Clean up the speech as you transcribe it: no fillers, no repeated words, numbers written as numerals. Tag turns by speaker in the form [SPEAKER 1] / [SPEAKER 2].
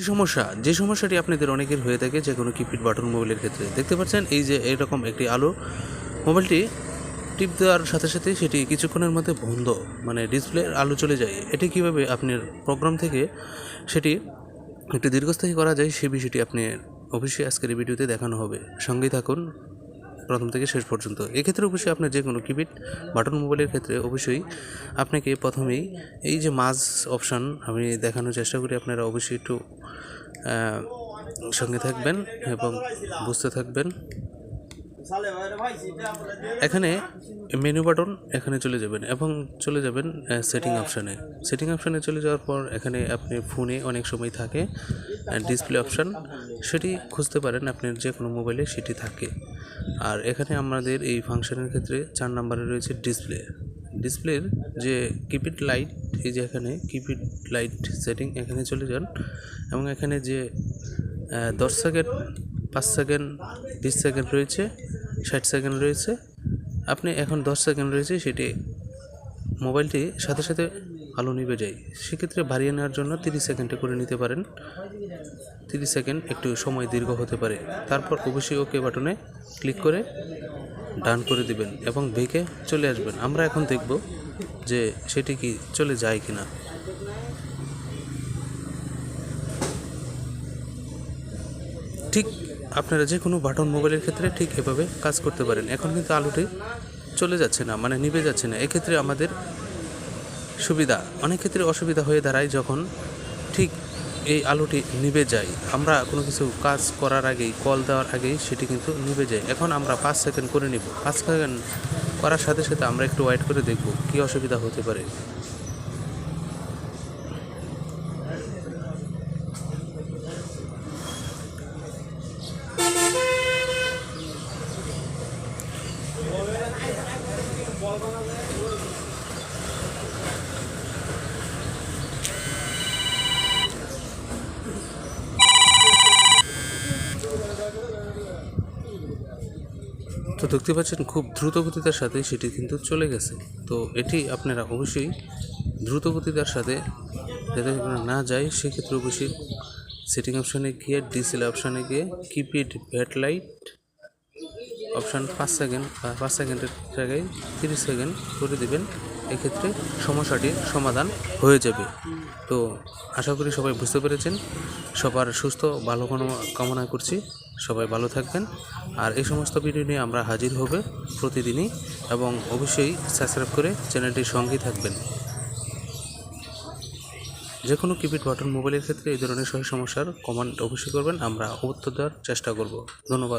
[SPEAKER 1] সমস্যা যে সমস্যাটি আপনাদের অনেকের হয়ে থাকে যে কোনো কিপ্যাড বাটন মোবাইলের ক্ষেত্রে দেখতে পাচ্ছেন এই যে এরকম একটি আলো মোবাইলটি টিপ দেওয়ার সাথে সাথে সেটি কিছুক্ষণের মধ্যে বন্ধ মানে ডিসপ্লের আলো চলে যায়। এটি কীভাবে আপনার প্রোগ্রাম থেকে সেটি একটি দীর্ঘস্থায়ী করা যায় সে বিষয়টি আপনি অবশ্যই আজকের এই ভিডিওতে দেখানো হবে। সঙ্গেই থাকুন প্রথম থেকে শেষ পর্যন্ত। এক্ষেত্রে অবশ্যই আপনার যে কোনো কিপ্যাড বাটন মোবাইলের ক্ষেত্রে অবশ্যই আপনাকে প্রথমেই এই যে মাঝ অপশান আমি দেখানোর চেষ্টা করি, আপনারা অবশ্যই একটু সঙ্গে থাকবেন এবং বুঝতে থাকবেন। এখানে মেনু বাটন এখানে চলে যাবেন এবং চলে যাবেন সেটিং অপশানে চলে যাওয়ার পর এখানে আপনি ফোনে অনেক সময় থাকে ডিসপ্লে অপশান, সেটি খুঁজতে পারেন আপনার যে কোনো মোবাইলে সেটি থাকে। আর এখানে আমাদের এই ফাংশনের ক্ষেত্রে 4 নম্বরে রয়েছে ডিসপ্লের যে কিপ্যাড লাইট, এই যে এখানে কিপ্যাড লাইট সেটিং এখানে চলে যান এবং এখানে যে 10 সেকেন্ড 5 সেকেন্ড 20 সেকেন্ড রয়েছে 60 সেকেন্ড রয়েছে, আপনি এখন 10 সেকেন্ড রয়েছে সেটি মোবাইলটি সাথে সাথে আলো নিভে যায়। সেক্ষেত্রে বাড়িয়ে নেওয়ার জন্য 30 সেকেন্ডে করে নিতে পারেন। 30 সেকেন্ড একটু সময় দীর্ঘ হতে পারে। তারপর অবশ্যই ওকে বাটনে ক্লিক করে ডান করে দিবেন এবং বেঁকে চলে আসবেন। আমরা এখন দেখব যে সেটি কি চলে যায় কিনা। ঠিক আপনারা যে কোনো বাটন মোবাইলের ক্ষেত্রে ঠিক এভাবে কাজ করতে পারেন। এখন কিন্তু আলোটি চলে যাচ্ছে না মানে নিভে যাচ্ছে না। এক্ষেত্রে আমাদের সুবিধা, অনেক ক্ষেত্রে অসুবিধা হয়ে দাঁড়ায় যখন ঠিক এই আলোটি নিভে যায়, আমরা কোনো কিছু কাজ করার আগেই কল দেওয়ার আগেই সেটি কিন্তু নিভে যায়। এখন আমরা 5 সেকেন্ড করে নিব। 5 সেকেন্ড করার সাথে সাথে আমরা একটু ওয়েট করে দেখব কী অসুবিধা হতে পারে। তো দেখতে পাচ্ছেন খুব দ্রুত গতিতার সাথে সেটি কিন্তু চলে গেছে। তো এটি আপনারা অবশ্যই দ্রুত গতিতার সাথে যাতে না যায় সেক্ষেত্রে অবশ্যই সেটিং অপশানে গিয়ে ডিসপ্লে অপশানে গিয়ে কিপ্যাড ব্যাকলাইট অপশান 5 সেকেন্ড বা 5 সেকেন্ডের জায়গায় 30 সেকেন্ড করে দেবেন। এক্ষেত্রে সমস্যাটির সমাধান হয়ে যাবে। তো আশা করি সবাই বুঝতে পেরেছেন। সবার সুস্থ ভালো কামনা করছি, সবাই ভালো থাকবেন। আর এই সমস্ত ভিডিও নিয়ে আমরা হাজির হবে প্রতিদিনই এবং অবশ্যই সাবস্ক্রাইব করে চ্যানেলটির সঙ্গেই থাকবেন। যে কোনো কিপ্যাড বাটন মোবাইলের ক্ষেত্রে এই ধরনের সমস্যার কমেন্ট অবশ্যই করবেন, আমরা উত্তর দেওয়ার চেষ্টা করব। ধন্যবাদ।